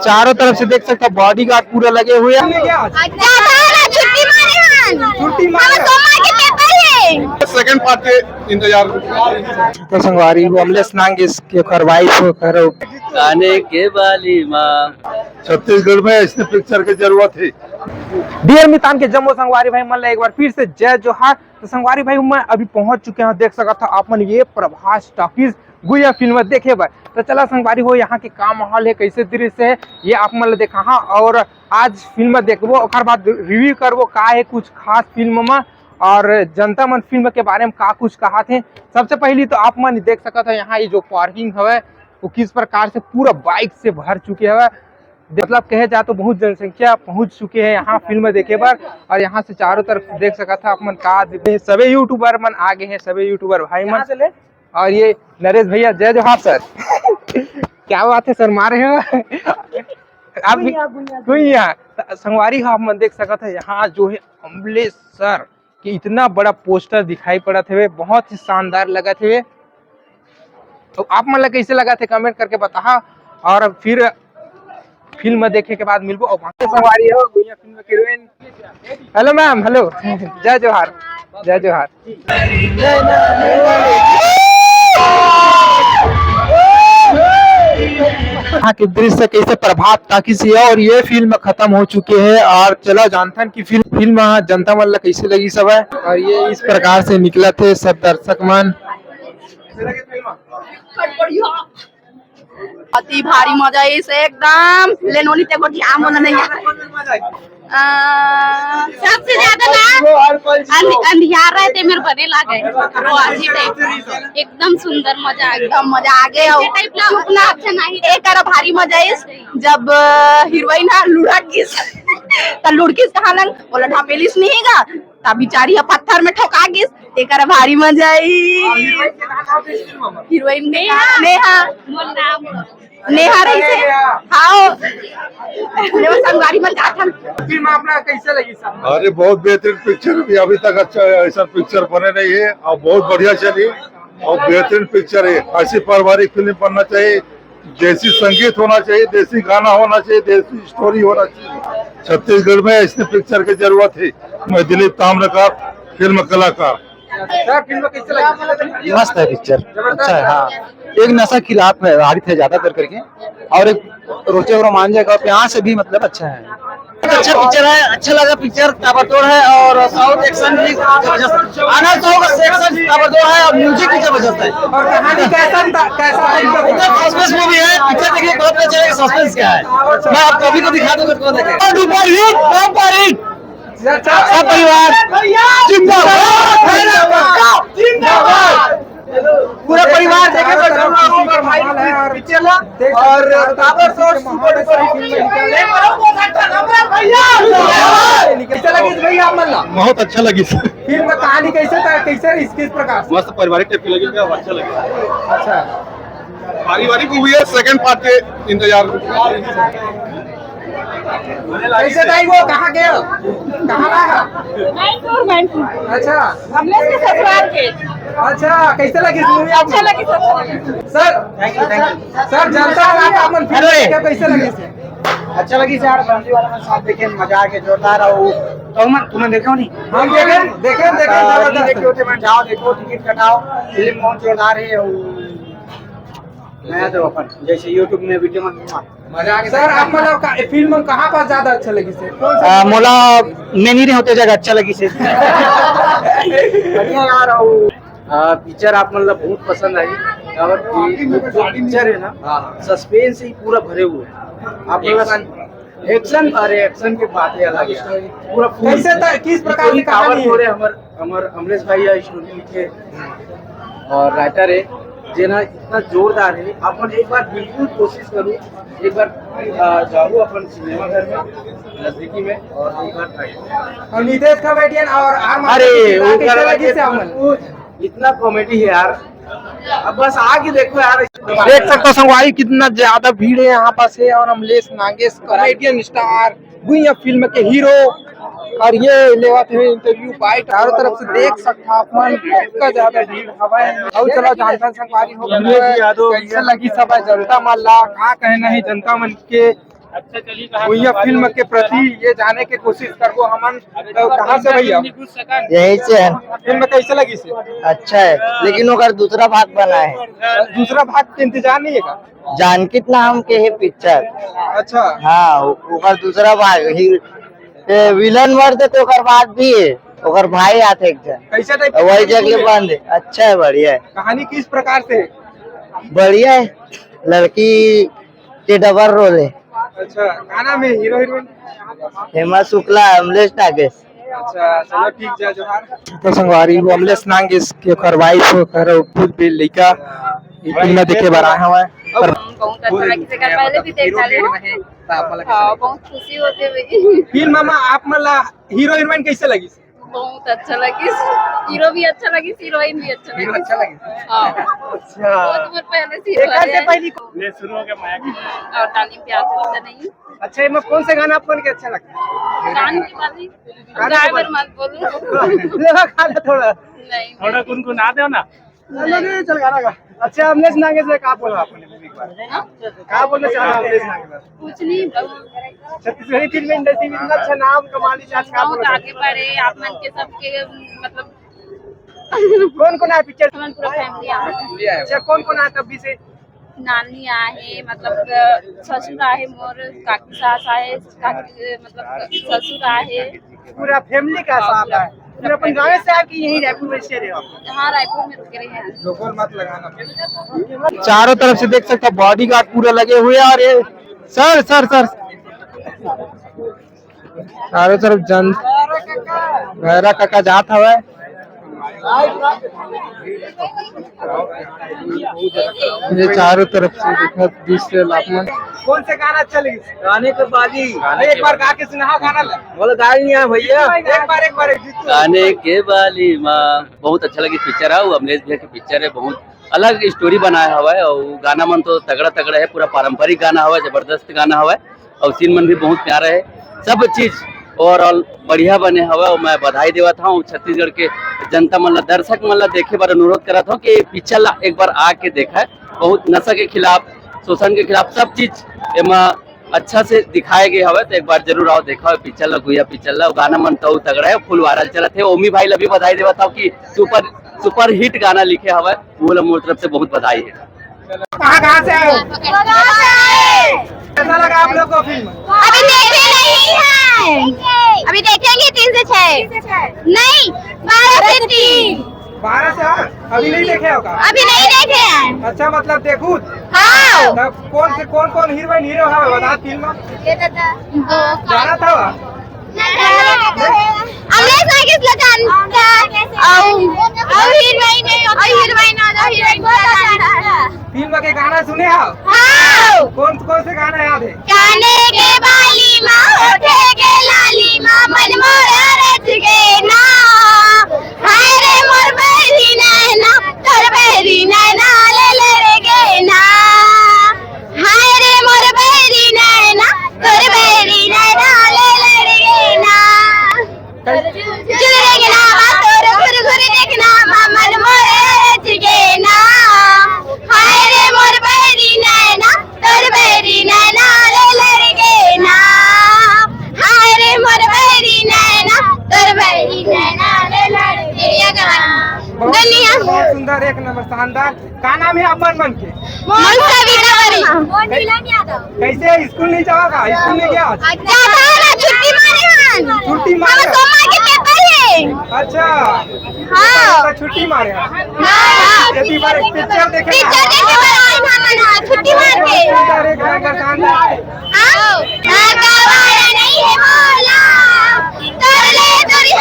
चारों तरफ से देख सकते हो बॉडीगार्ड पूरा लगे हुए हैं। सेकंड पार्ट के इंतजार तो संगवारी वो अमलेश नांगेश के वाइफ करो गाने के वाली माँ। छत्तीसगढ़ में ऐसे पिक्चर की जरूरत है। डियर मितान के जम्मू संगवारी भाई मन एक बार फिर से जय जोहार। तो संगवारी भाई मैं अभी पहुंच चुके हैं, देख सका था आप मन ये प्रभास टॉकीज गुया फिल्म देखे भाई। तो चला संगवारी हो यहाँ के का माहौल है, कैसे दृश्य है ये आप मन देखा। हाँ, और आज फिल्म देखबो और बाद रिव्यू करबो का है कुछ खास फिल्म में और जनता मन फिल्म के बारे में का कुछ कहा थे। सबसे पहली तो आप मन देख सका था यहाँ ये जो पार्किंग है वो किस प्रकार से पूरा बाइक से भर चुके है। मतलब कहे जाए तो बहुत जनसंख्या पहुंच चुके हैं यहाँ फिल्म देखे पर। और यहाँ से चारों तरफ देख सका था आप मन का सभी यूट्यूबर मन आगे हैं, सभी यूट्यूबर भाई मन। और ये नरेश भैया जय जोहार सर। क्या बात है सर, मारे हो आप गुइया संगवारी आप मन देख सका था यहाँ जो है अमलेश सर कि इतना बड़ा पोस्टर दिखाई पड़ा थे, बहुत ही शानदार लगा थे। तो आप मन कैसे लगा थे कमेंट करके बता। और फिर फिल्म देखे के बाद मिलबो। और संगवारी हो गुइया फिल्म की हीरोइन। हेलो मैम, हेलो जय जोहार जय जोहार। यहाँ के दृश्य कैसे प्रभात टॉकीज है और ये फिल्म खत्म हो चुके हैं। और चलो जानथन की फिल्म जनता मन कैसे लगी सब है। और ये इस प्रकार से निकला थे सब दर्शक मन। अति भारी मजा है इसे एकदम लेनोनी ते को ध्यान होना नहीं है। सबसे ज्यादा ना अंधियार रहते मेरे बने लागे वो अच्छी टाइप एकदम सुंदर मजा एकदम मजा आ गया। उतना अच्छा नहीं एक कर भारी मजा है जब हीरोइन लुढ़किस त लुढ़किस कहां लंग बोला ढापेलिस नहीं गा ता बिचारी पत्थर में ठोका गिस एक भारी मजा आई। हीरोइन नेहा नेहा रही से हाँ संगवारी में जाथन। फिल्म अपना कैसे लगी सब? अरे बहुत बेहतरीन पिक्चर भी अभी तक अच्छा ऐसा पिक्चर बने नहीं है और बहुत बढ़िया चली और बेहतरीन पिक्चर है। ऐसी पारिवारिक फिल्म बनना चाहिए, देसी संगीत होना चाहिए, देसी गाना होना चाहिए, देसी स्टोरी होना चाहिए। छत्तीसगढ़ में ऐसे पिक्चर की जरूरत है। मैं दिलीप ताम्रकार फिल्म कलाकार। सर फिल्म कैसे लगी? मस्त है पिक्चर, अच्छा है। हाँ, एक नशा खिलाफ है आधारित है ज्यादातर करके और एक रोचे रोमांचक और प्यार से भी मतलब अच्छा है। अच्छा पिक्चर है, अच्छा लगा पिक्चर, ताबड़तोड़ है और साउथ एक्शन भी जबरदस्त। आना साउथ एक्शन ताबड़तोड़ है और म्यूजिक भी जबरदस्त है। और कहानी कैसा सस्पेंस मूवी है, पिक्चर देखिए बहुत अच्छा चलेगा। सस्पेंस क्या है मैं आप कभी को दिखा दूंगा उसको देखें। सब परिवार जिंदाबाद पूरा परिवार देखे और ताबड़तोड़ सुपर बहुत अच्छा लगी फिल्म कहानी कैसे था, कैसे किस प्रकार से? मस्त पारिवारिक टाइप की लगी, अच्छा लगा। अच्छा पारिवारिक मूवी है, सेकंड पार्ट के इंतजार। कैसे था वो, कहाँ गए, कहाँ रहा? अच्छा हमने से ससुराल के अच्छा कैसे लगी मूवी? अच्छा लगी सर सर जनता आप मन फिल्म देखे कैसे लगी से? अच्छा लगी यार, फैमिली वाला के साथ देखे मजा आ के जोरदार। और तुमने देखो नहीं? हम देखे जबरदस्त। जाओ देखो, टिकट कटाओ, फिल्म बहुत जोरदार है। मैं तो अपन जैसे यूट्यूब में वीडियो में मजा आ गया। सर आप मतलब फिल्म कहाँ पर ज्यादा अच्छा लगी से? मोला नहीं होते जगह अच्छा लगी से। बढ़िया यार, पिक्चर आप मतलब बहुत पसंद आई। और जो पिक्चर है ना सस्पेंस ही पूरा भरे हुए है। आप एक्शन, अरे एक्शन की बात है अलग है पूरा। कैसे था, किस प्रकार की कहानी है? हमारे अमरेश भाई स्टोरी लिखे और राइटर है जेना इतना जोरदार है। अपन एक बार बिल्कुल कोशिश करूँ, एक बार जाऊँ अपन सिनेमा घर में नजदीकी में और एक बार ट्राई। और नितेश कमेडियन और इतना कॉमेडी है यार, अब बस आके देखो यार। देख सकते हो संगवारी कितना ज्यादा भीड़ है यहाँ पास है। और अमलेश नागेश कॉमेडियन स्टार गुइया फिल्म के हीरो और ये लेवत है इंटरव्यू बाइट चारों तरफ से देख सकता अपन कितना ज्यादा भीड़ हवा है। और चलो जानता संगवारी हो कैसे लगी सब जनता मन ला का कहना है जनता मन के अच्छा चलिए गुइया फिल्म के प्रति ये जाने की कोशिश करबो हमन कहाँ से भैया यही से है। फिल्म कैसे लगी से अच्छा है, लेकिन ओकर दूसरा भाग बना है। दूसरा भाग के इंतजार नहीं है का जानकीत नाम के है पिक्चर। अच्छा हाँ, ओकर दूसरा भाग विलन मर्द तो ओकर बाद भी है, ओकर भाई आते एक जन कैसे टाइप वही जगह बंद है। अच्छा है, बढ़िया है, कहानी किस प्रकार से है? बढ़िया है। लड़की के डबल रोल है। अच्छा गाना में हीरो हीरोइन हेमा शुक्ला, अमलेश नागेश। अच्छा चलो ठीक जय जोहार तो संगवारी वो अमलेश नागेश के ओकर वाइफ ओकर खुद भी लड़का ई फिल्म देखे बार आए हवे बहुत अच्छा लगी से पहले भी देख डाले बहुत खुशी होते हुए फिल्म में आप मला हीरो हीरोइन कैसे लगी बहुत अच्छा लगी। हीरो भी अच्छा लगी, हीरोइन भी अच्छा हीरो लगी। अच्छा लगी हाँ, अच्छा वो तो पहले से देखा से पहली ले शुरू हो गया माया की और तालीम प्यार से होता नहीं। अच्छा इसमें कौन से गाना आपको के अच्छा लगता है गान की वाली ड्राइवर मत बोलो लेवा खाना थोड़ा नहीं थोड़ा गुनगुना दो ना। चलो नहीं चल गाना का अच्छा अमलेश नागेश से का बोला आपने मूवी के बारे में का बोलना चाह रहे हो अमलेश नागेश कुछ नहीं छत्तीसगढ़ी फिल्म इंडस्ट्री में इतना अच्छा नाम कमाली चाहत का बहुत बोला आगे बढ़े आप मन के सबके मतलब कौन कौन है पिक्चर हमन पूरा फैमिली आ अच्छा कौन कौन है तब भी से नानी आहे मतलब ससुर आहे मोर काकी सास आहे काकी मतलब ससुर आहे पूरा फैमिली का साथ है फिर अपन गांव से आके यही रायपुर में से रहे हो हाँ रायपुर में रुके रहे हैं। लोकल मत लगाना चारों तरफ से देख सकते बॉडीगार्ड पूरे लगे हुए हैं और ये सर सर सर चारों तरफ जन गहरा काका जात हवा ये चारों तरफ से देखा दूसरे लाभ कौन से गाना अच्छा लगी गाने के बाजी एक बार गा के सुनाओ गाना बोलो गाड़ी नहीं है भैया। एक बार गाने के बाली माँ बहुत अच्छा लगी पिक्चर है। वो अमलेश भैया की पिक्चर है, बहुत अलग स्टोरी बनाया हुआ है और गाना मन तो तगड़ा तगड़ा है, पूरा पारंपरिक गाना हुआ है, जबरदस्त गाना हुआ है और सीन मन भी बहुत प्यारा है। सब चीज ओवरऑल बढ़िया बने हुआ और मैं बधाई देवा था छत्तीसगढ़ के जनता मतलब दर्शक मतलब देखे बार अनुरोध करा था कि पिक्चर एक बार आके देखा है। बहुत नशा के खिलाफ, शोषण के खिलाफ सब चीज एमा अच्छा से दिखाए गए हवे, तो एक बार जरूर आओ देखा पिक्चर ला गुइया पिक्चर ला। गाना मन तो तगड़ा है, फुल वायरल चला थे। ओमी भाई ला भी बधाई देवा था कि सुपर हिट गाना लिखे हवे, वो ला मोर तरफ से बहुत बधाई है। कहाँ से आए हो कैसा लगा आप लोग को फिल्म अभी देखे नहीं है, अभी देखेंगे 3 से 6 नहीं 12 से 3 12 से 8 अभी नहीं देखे हो का अभी नहीं देखे हैं। अच्छा मतलब देखू हाँ तब कौन कौन हीरोइन हीरो है बता फिल्म जाना था अमलेश नागेश ला जानता और हीरोइन फिल्म के गाना सुने हो हाँ कौन से गाना याद है गाने के बाली माँ होठे के लाली माँ मन मोरा रच के ना हाय रे मोर बहरी नैना तोर बहरी नैना ले लड़ के ना हाय रे मोर बहरी नैना तोर बहरी नैना ले लड़ के ना चुरे के ना तोर घुर घुर देखना मन मोरा रच के ना हाय रे मोर बहरी नैना तोर बहरी नैना ले लड़ के ना हाय रे मोर बहरी नैना तोर बहरी नैना ले लड़ के बहुत सुंदर एक नंबर शानदार का नाम है अपन मन के कैसे स्कूल नहीं जाओगा स्कूल नहीं गया छुट्टी मारे छुट्टी मारे के पेपर है अच्छा हाँ छुट्टी मारे हाँ यदि बार पिक्चर देखे छुट्टी मार के सुंदर एक नंबर शानदार नहीं है बोला तोर ले तोरी